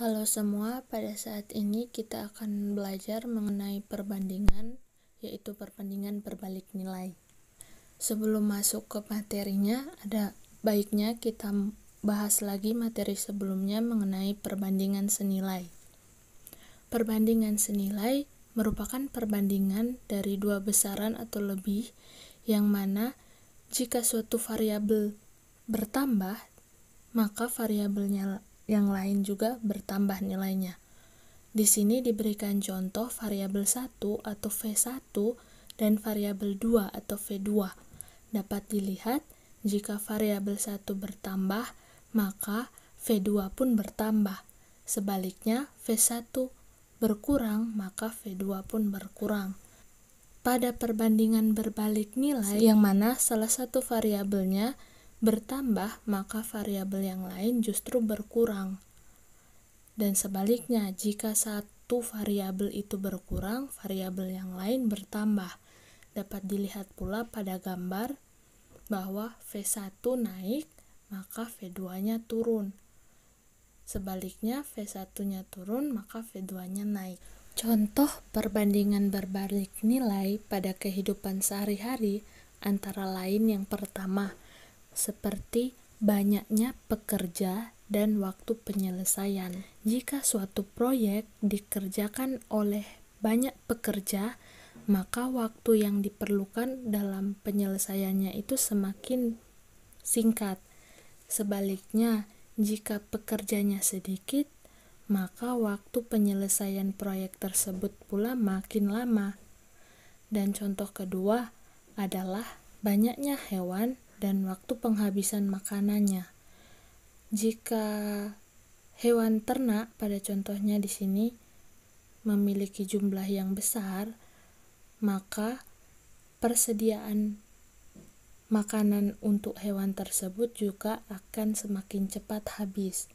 Halo semua, pada saat ini kita akan belajar mengenai perbandingan, yaitu perbandingan berbalik nilai. Sebelum masuk ke materinya, ada baiknya kita bahas lagi materi sebelumnya mengenai perbandingan senilai. Perbandingan senilai merupakan perbandingan dari dua besaran atau lebih, yang mana jika suatu variabel bertambah, maka variabelnya yang lain juga bertambah nilainya. Di sini diberikan contoh variabel 1 atau V1 dan variabel 2 atau V2. Dapat dilihat jika variabel 1 bertambah, maka V2 pun bertambah. Sebaliknya, V1 berkurang, maka V2 pun berkurang. Pada perbandingan berbalik nilai, yang mana salah satu variabelnya bertambah, maka variabel yang lain justru berkurang. Dan sebaliknya, jika satu variabel itu berkurang, variabel yang lain bertambah. Dapat dilihat pula pada gambar bahwa V1 naik, maka V2-nya turun. Sebaliknya, V1-nya turun, maka V2-nya naik. Contoh perbandingan berbalik nilai pada kehidupan sehari-hari antara lain yang pertama, seperti banyaknya pekerja dan waktu penyelesaian. Jika suatu proyek dikerjakan oleh banyak pekerja, maka waktu yang diperlukan dalam penyelesaiannya itu semakin singkat. Sebaliknya, jika pekerjanya sedikit, maka waktu penyelesaian proyek tersebut pula makin lama. Dan contoh kedua adalah banyaknya hewan dan waktu penghabisan makanannya. Jika hewan ternak pada contohnya di sini memiliki jumlah yang besar, maka persediaan makanan untuk hewan tersebut juga akan semakin cepat habis.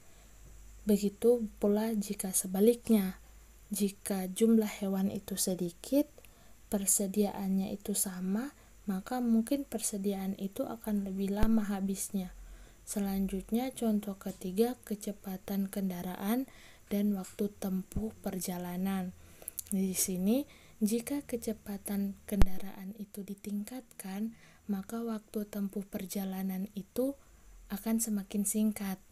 Begitu pula jika sebaliknya, jika jumlah hewan itu sedikit, persediaannya itu sama, maka mungkin persediaan itu akan lebih lama habisnya. Selanjutnya, contoh ketiga, kecepatan kendaraan dan waktu tempuh perjalanan. Di sini, jika kecepatan kendaraan itu ditingkatkan, maka waktu tempuh perjalanan itu akan semakin singkat.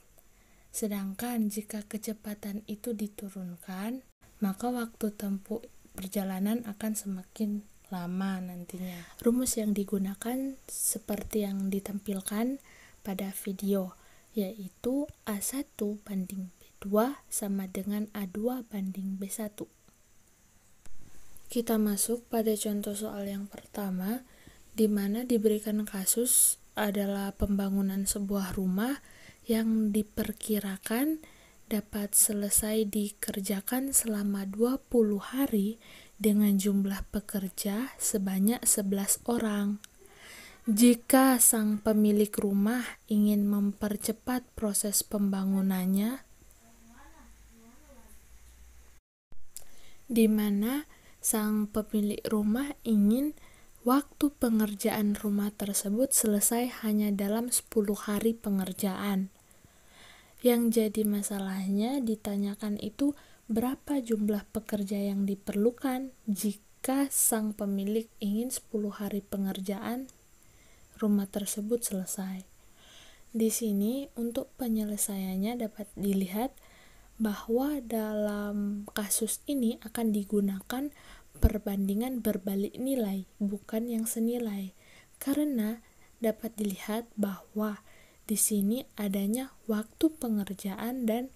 Sedangkan jika kecepatan itu diturunkan, maka waktu tempuh perjalanan akan semakin lama nantinya. Rumus yang digunakan seperti yang ditampilkan pada video, yaitu A1 banding B2 sama dengan A2 banding B1. Kita masuk pada contoh soal yang pertama, di mana diberikan kasus adalah pembangunan sebuah rumah yang diperkirakan dapat selesai dikerjakan selama 20 hari dengan jumlah pekerja sebanyak 11 orang. Jika sang pemilik rumah ingin mempercepat proses pembangunannya, di mana sang pemilik rumah ingin waktu pengerjaan rumah tersebut selesai hanya dalam 10 hari pengerjaan. Yang jadi masalahnya ditanyakan itu berapa jumlah pekerja yang diperlukan jika sang pemilik ingin 10 hari pengerjaan rumah tersebut selesai. Di sini untuk penyelesaiannya dapat dilihat bahwa dalam kasus ini akan digunakan perbandingan berbalik nilai, bukan yang senilai. Karena dapat dilihat bahwa di sini adanya waktu pengerjaan dan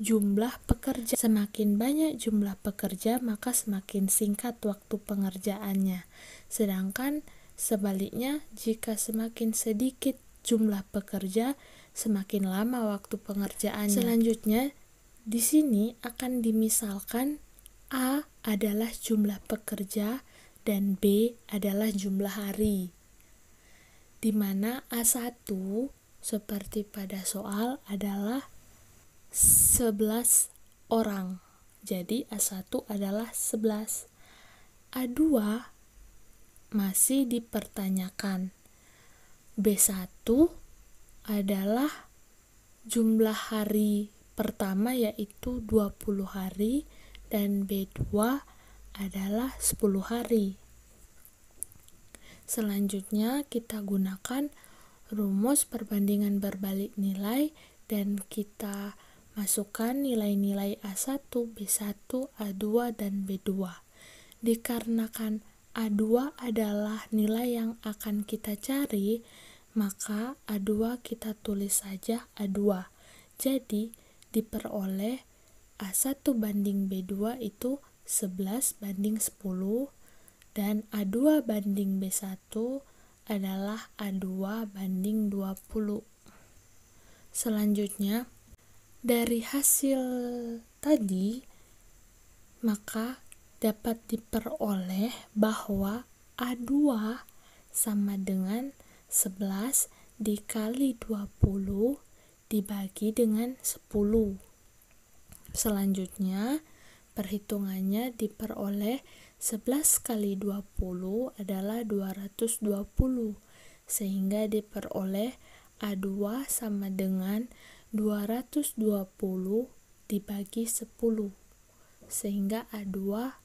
jumlah pekerja. Semakin banyak jumlah pekerja, maka semakin singkat waktu pengerjaannya. Sedangkan sebaliknya, jika semakin sedikit jumlah pekerja, semakin lama waktu pengerjaannya. Selanjutnya, di sini akan dimisalkan A adalah jumlah pekerja dan B adalah jumlah hari. Di mana A1 seperti pada soal adalah 11 orang. Jadi A1 adalah 11. A2 masih dipertanyakan. B1 adalah jumlah hari pertama yaitu 20 hari dan B2 adalah 10 hari. Selanjutnya kita gunakan rumus perbandingan berbalik nilai dan kita masukkan nilai-nilai A1, B1, A2, dan B2. Dikarenakan A2 adalah nilai yang akan kita cari, maka A2 kita tulis saja A2. Jadi diperoleh A1 banding B2 itu 11 banding 10 dan A2 banding B1 adalah A2 banding 20. Selanjutnya, dari hasil tadi, maka dapat diperoleh bahwa A2 sama dengan 11 dikali 20 dibagi dengan 10. Selanjutnya, perhitungannya diperoleh 11 kali 20 adalah 220, sehingga diperoleh A2 sama dengan 220 dibagi 10, sehingga A2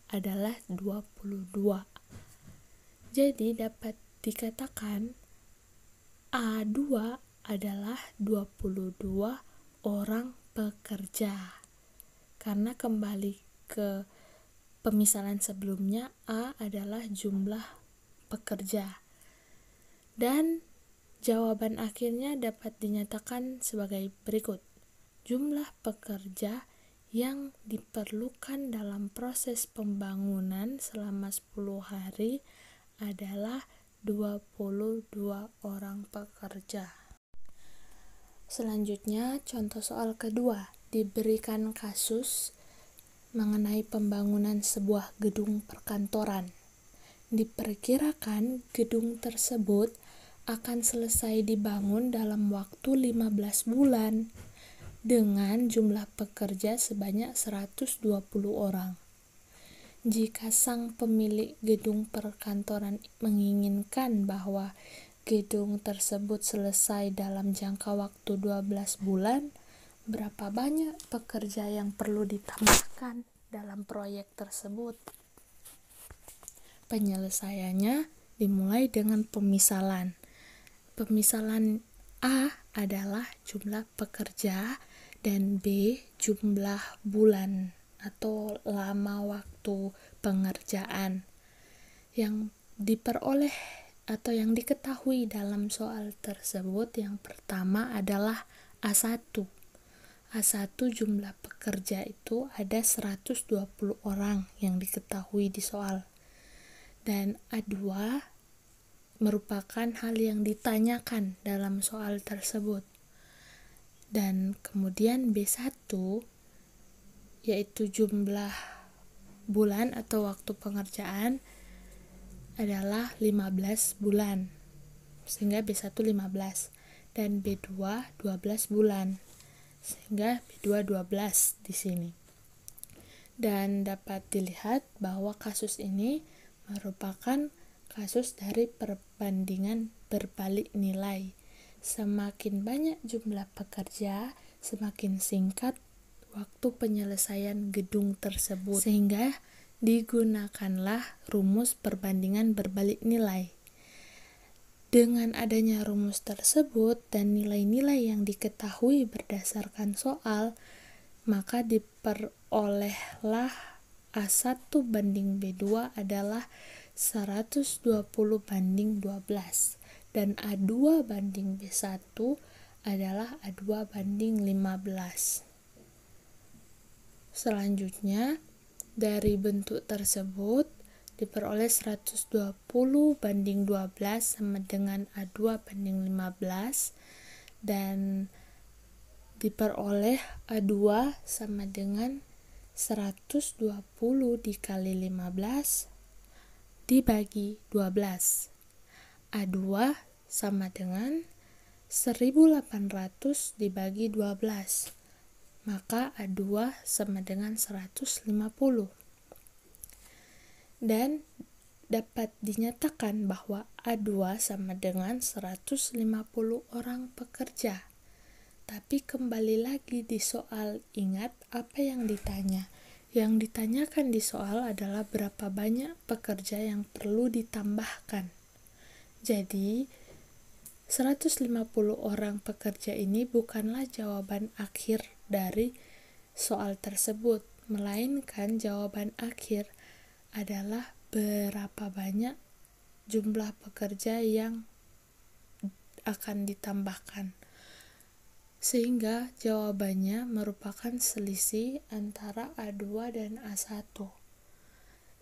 adalah 22. Jadi dapat dikatakan A2 adalah 22 orang pekerja. Karena kembali ke pemisalan sebelumnya, A adalah jumlah pekerja. Dan jawaban akhirnya dapat dinyatakan sebagai berikut. Jumlah pekerja yang diperlukan dalam proses pembangunan selama 10 hari adalah 22 orang pekerja. Selanjutnya, contoh soal kedua. Diberikan kasus mengenai pembangunan sebuah gedung perkantoran. Diperkirakan gedung tersebut akan selesai dibangun dalam waktu 15 bulan dengan jumlah pekerja sebanyak 120 orang. Jika sang pemilik gedung perkantoran menginginkan bahwa gedung tersebut selesai dalam jangka waktu 12 bulan, berapa banyak pekerja yang perlu ditambahkan dalam proyek tersebut? Penyelesaiannya dimulai dengan pemisalan. Pemisalan A adalah jumlah pekerja dan B jumlah bulan atau lama waktu pengerjaan. Yang diperoleh atau yang diketahui dalam soal tersebut yang pertama adalah A1. A1 jumlah pekerja itu ada 120 orang yang diketahui di soal. Dan A2 merupakan hal yang ditanyakan dalam soal tersebut. Dan kemudian B1 yaitu jumlah bulan atau waktu pengerjaan adalah 15 bulan. Sehingga B1 15 dan B2 12 bulan. Sehingga B2 12 di sini. Dan dapat dilihat bahwa kasus ini merupakan kasus dari perbandingan berbalik nilai. Semakin banyak jumlah pekerja, semakin singkat waktu penyelesaian gedung tersebut, sehingga digunakanlah rumus perbandingan berbalik nilai. Dengan adanya rumus tersebut dan nilai-nilai yang diketahui berdasarkan soal, maka diperolehlah A1 banding B2 adalah 120 banding 12 dan A2 banding B1 adalah A2 banding 15. Selanjutnya, dari bentuk tersebut diperoleh 120 banding 12 sama dengan A2 banding 15 dan diperoleh A2 sama dengan 120 dikali 15 dibagi 12. A2 sama dengan 1800 dibagi 12. Maka A2 sama dengan 150. Dan dapat dinyatakan bahwa A2 sama dengan 150 orang pekerja. Tapi kembali lagi di soal, ingat apa yang ditanya. Yang ditanyakan di soal adalah berapa banyak pekerja yang perlu ditambahkan. Jadi 150 orang pekerja ini bukanlah jawaban akhir dari soal tersebut, melainkan jawaban akhir adalah berapa banyak jumlah pekerja yang akan ditambahkan. Sehingga jawabannya merupakan selisih antara A2 dan A1.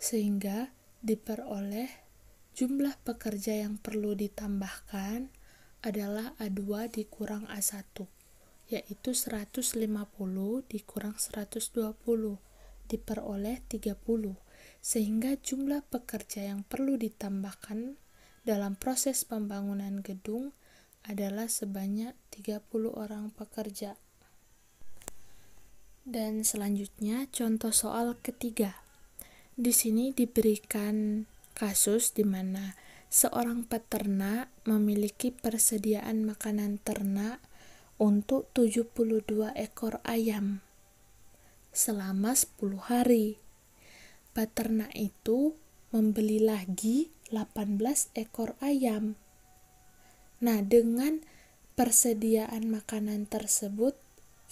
Sehingga diperoleh jumlah pekerja yang perlu ditambahkan adalah A2 dikurang A1, yaitu 150 dikurang 120, diperoleh 30. Sehingga jumlah pekerja yang perlu ditambahkan dalam proses pembangunan gedung adalah sebanyak 30 orang pekerja. Dan selanjutnya contoh soal ketiga. Di sini diberikan kasus di mana seorang peternak memiliki persediaan makanan ternak untuk 72 ekor ayam selama 10 hari. Peternak itu membeli lagi 18 ekor ayam. Nah, dengan persediaan makanan tersebut,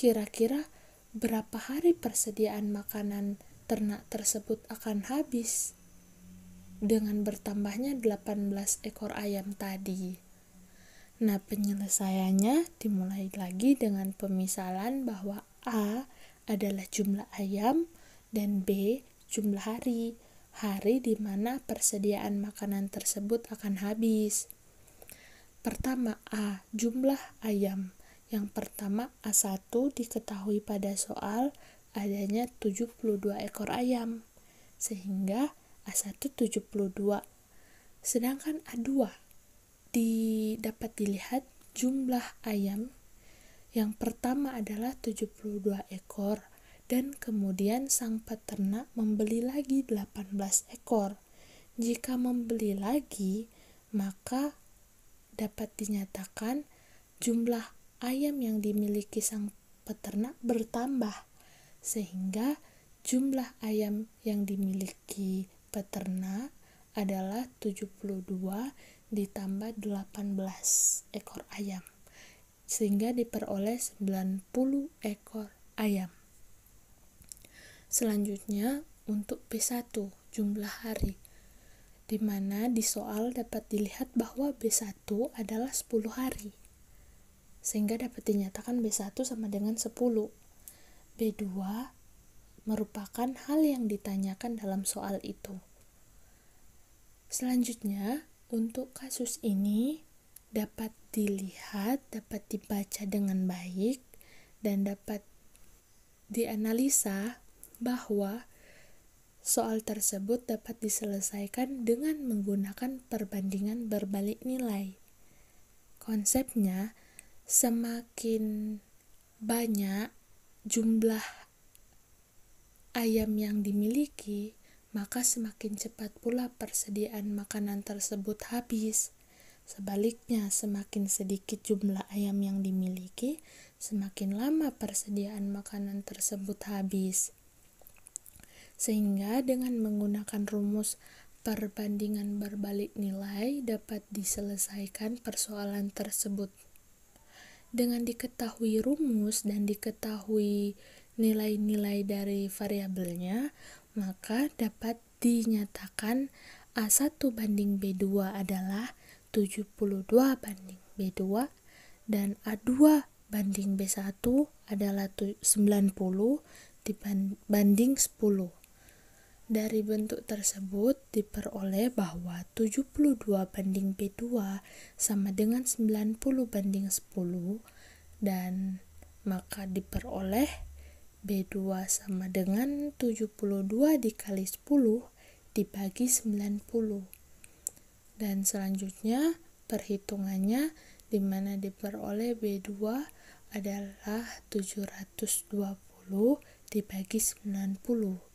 kira-kira berapa hari persediaan makanan ternak tersebut akan habis dengan bertambahnya 18 ekor ayam tadi? Nah, penyelesaiannya dimulai lagi dengan pemisalan bahwa A adalah jumlah ayam dan B jumlah hari di mana persediaan makanan tersebut akan habis. Pertama, A, jumlah ayam. Yang pertama, A1 diketahui pada soal adanya 72 ekor ayam, sehingga A1 72. Sedangkan A2 dapat dilihat jumlah ayam yang pertama adalah 72 ekor, dan kemudian sang peternak membeli lagi 18 ekor. Jika membeli lagi, maka dapat dinyatakan jumlah ayam yang dimiliki sang peternak bertambah, sehingga jumlah ayam yang dimiliki peternak adalah 72 ditambah 18 ekor ayam, sehingga diperoleh 90 ekor ayam. Selanjutnya untuk B1, jumlah hari, di mana di soal dapat dilihat bahwa B1 adalah 10 hari, sehingga dapat dinyatakan B1 sama dengan 10. B2 merupakan hal yang ditanyakan dalam soal itu. Selanjutnya, untuk kasus ini dapat dilihat, dapat dibaca dengan baik, dan dapat dianalisa bahwa soal tersebut dapat diselesaikan dengan menggunakan perbandingan berbalik nilai. Konsepnya, semakin banyak jumlah ayam yang dimiliki, maka semakin cepat pula persediaan makanan tersebut habis. Sebaliknya, semakin sedikit jumlah ayam yang dimiliki, semakin lama persediaan makanan tersebut habis. Sehingga dengan menggunakan rumus perbandingan berbalik nilai dapat diselesaikan persoalan tersebut. Dengan diketahui rumus dan diketahui nilai-nilai dari variabelnya, maka dapat dinyatakan A1 banding B2 adalah 72 banding B2 dan A2 banding B1 adalah 90 dibanding 10. Dari bentuk tersebut diperoleh bahwa 72 banding B2 sama dengan 90 banding 10, dan maka diperoleh B2 sama dengan 72 dikali 10 dibagi 90. Dan selanjutnya perhitungannya di mana diperoleh B2 adalah 720 dibagi 90.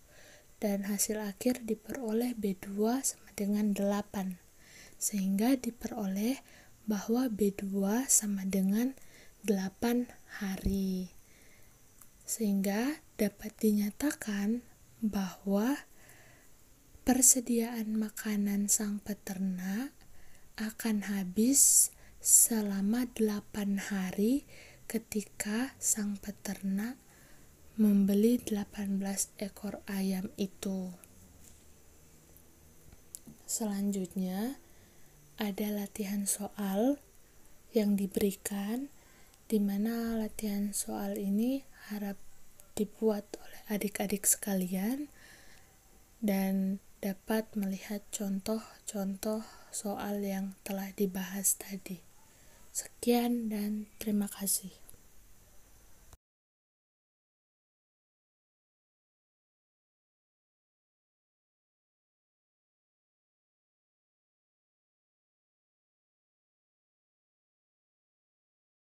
Dan hasil akhir diperoleh B2 sama dengan 8, sehingga diperoleh bahwa B2 sama dengan 8 hari. Sehingga dapat dinyatakan bahwa persediaan makanan sang peternak akan habis selama 8 hari ketika sang peternak membeli 18 ekor ayam itu. Selanjutnya, ada latihan soal yang diberikan, di mana latihan soal ini harap dibuat oleh adik-adik sekalian dan dapat melihat contoh-contoh soal yang telah dibahas tadi. Sekian dan terima kasih.